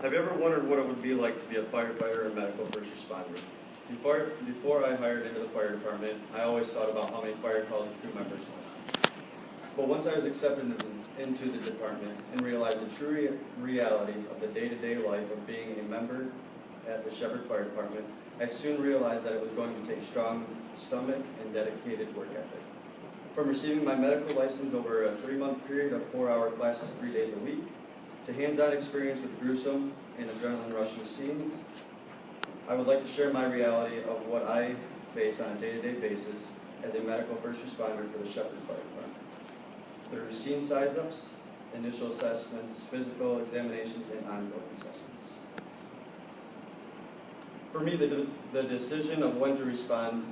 Have you ever wondered what it would be like to be a firefighter or medical first responder? Before I hired into the fire department, I always thought about how many fire calls crew members went. But once I was accepted into the department and realized the true reality of the day-to-day life of being a member at the Shepherd Fire Department, I soon realized that it was going to take strong stomach and dedicated work ethic. From receiving my medical license over a 3-month period of 4-hour classes 3 days a week, to hands-on experience with gruesome and adrenaline-rushing scenes, I would like to share my reality of what I face on a day-to-day basis as a medical first responder for the Shepherd Fire Department. Through scene size-ups, initial assessments, physical examinations, and ongoing assessments. For me, the decision of when to respond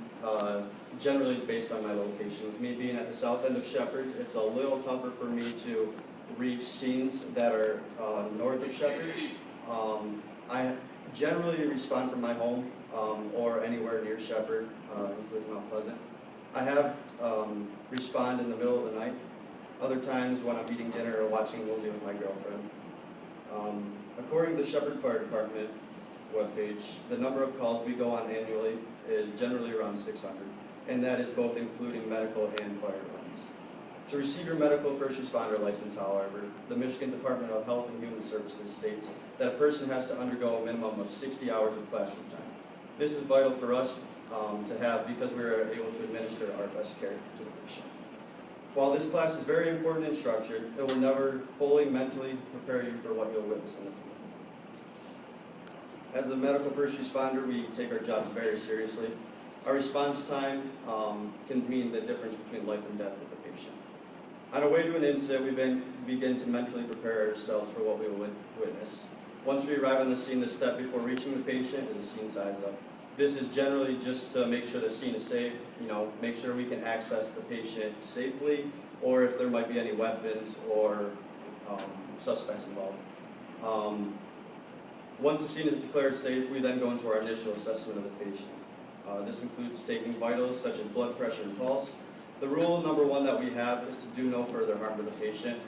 generally is based on my location. With me being at the south end of Shepherd, it's a little tougher for me to reach scenes that are north of Shepherd. I generally respond from my home or anywhere near Shepherd, including Mount Pleasant. I have respond in the middle of the night. Other times when I'm eating dinner or watching a movie with my girlfriend. According to the Shepherd Fire Department webpage, the number of calls we go on annually is generally around 600, and that is both including medical and fire runs. To receive your medical first responder license, however, the Michigan Department of Health and Human Services states that a person has to undergo a minimum of 60 hours of classroom time. This is vital for us to have because we are able to administer our best care to the patient. While this class is very important and structured, it will never fully mentally prepare you for what you'll witness in the field. As a medical first responder, we take our jobs very seriously. Our response time can mean the difference between life and death with the patient. On our way to an incident, we begin to mentally prepare ourselves for what we will witness. Once we arrive on the scene, the step before reaching the patient is a scene size up. This is generally just to make sure the scene is safe, make sure we can access the patient safely, or if there might be any weapons or suspects involved. Once the scene is declared safe, we then go into our initial assessment of the patient. This includes taking vitals such as blood pressure and pulse. The rule number 1 that we have is to do no further harm to the patient.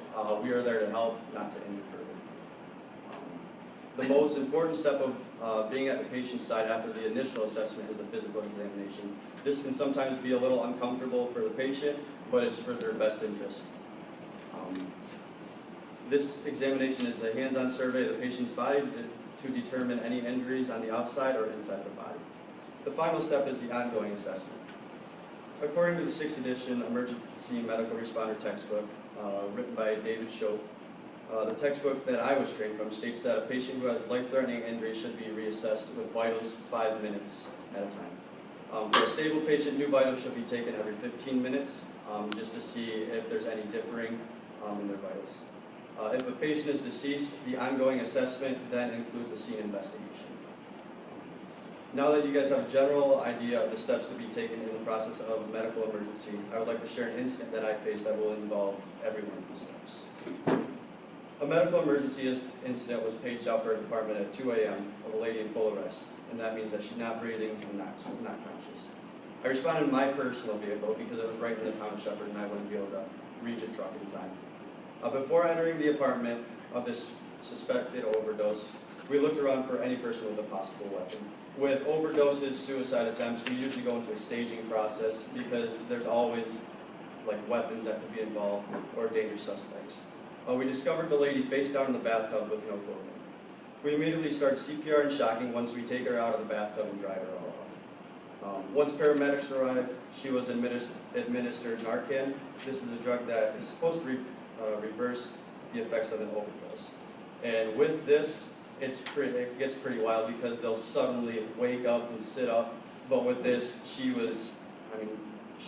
We are there to help, not to injure further. The most important step of being at the patient's side after the initial assessment is the physical examination. This can sometimes be a little uncomfortable for the patient, but it's for their best interest. This examination is a hands-on survey of the patient's body to determine any injuries on the outside or inside the body. The final step is the ongoing assessment. According to the 6th edition Emergency Medical Responder Textbook, written by David Shope, the textbook that I was trained from states that a patient who has life-threatening injury should be reassessed with vitals 5 minutes at a time. For a stable patient, new vitals should be taken every 15 minutes just to see if there's any differing in their vitals. If a patient is deceased, the ongoing assessment then includes a scene investigation. Now that you guys have a general idea of the steps to be taken in the process of a medical emergency, I would like to share an incident that I faced that will involve every one of these steps. A medical emergency incident was paged out for a department at 2 a.m. of a lady in full arrest, and that means that she's not breathing and not conscious. I responded in my personal vehicle because it was right in the town of Shepherd and I wouldn't be able to reach a truck in time. Before entering the apartment of this suspected overdose, we looked around for any person with a possible weapon. With overdoses, suicide attempts, we usually go into a staging process because there's always weapons that could be involved or dangerous suspects. We discovered the lady face down in the bathtub with no clothing. We immediately start CPR and shocking once we take her out of the bathtub and dry her all off. Once paramedics arrived, she was administered Narcan. This is a drug that is supposed to reverse the effects of an overdose. And with this, it gets pretty wild because they'll suddenly wake up and sit up. But with this, she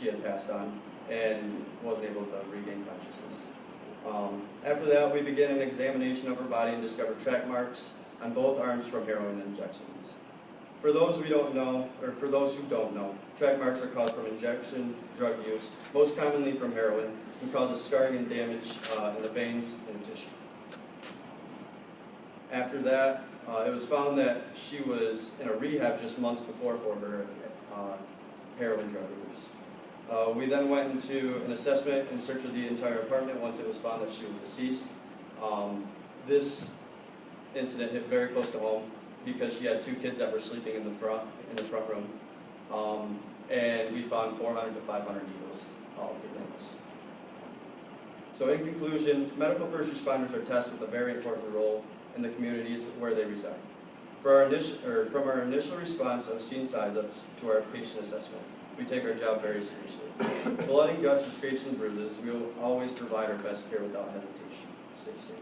had passed on and wasn't able to regain consciousness. After that, we began an examination of her body and discovered track marks on both arms from heroin injections. For those who don't know, track marks are caused from injection drug use, most commonly from heroin, and causes scarring and damage in the veins and tissue. After that, it was found that she was in a rehab just months before for her heroin drug use. We then went into an assessment in search of the entire apartment once it was found that she was deceased. This incident hit very close to home because she had 2 kids that were sleeping in the front room. And we found 400 to 500 needles all through the house. So in conclusion, medical first responders are tasked with a very important role in the communities where they reside. From our initial response of scene size-ups to our patient assessment, we take our job very seriously. Blood and guts or scrapes and bruises, we will always provide our best care without hesitation. Stay safe.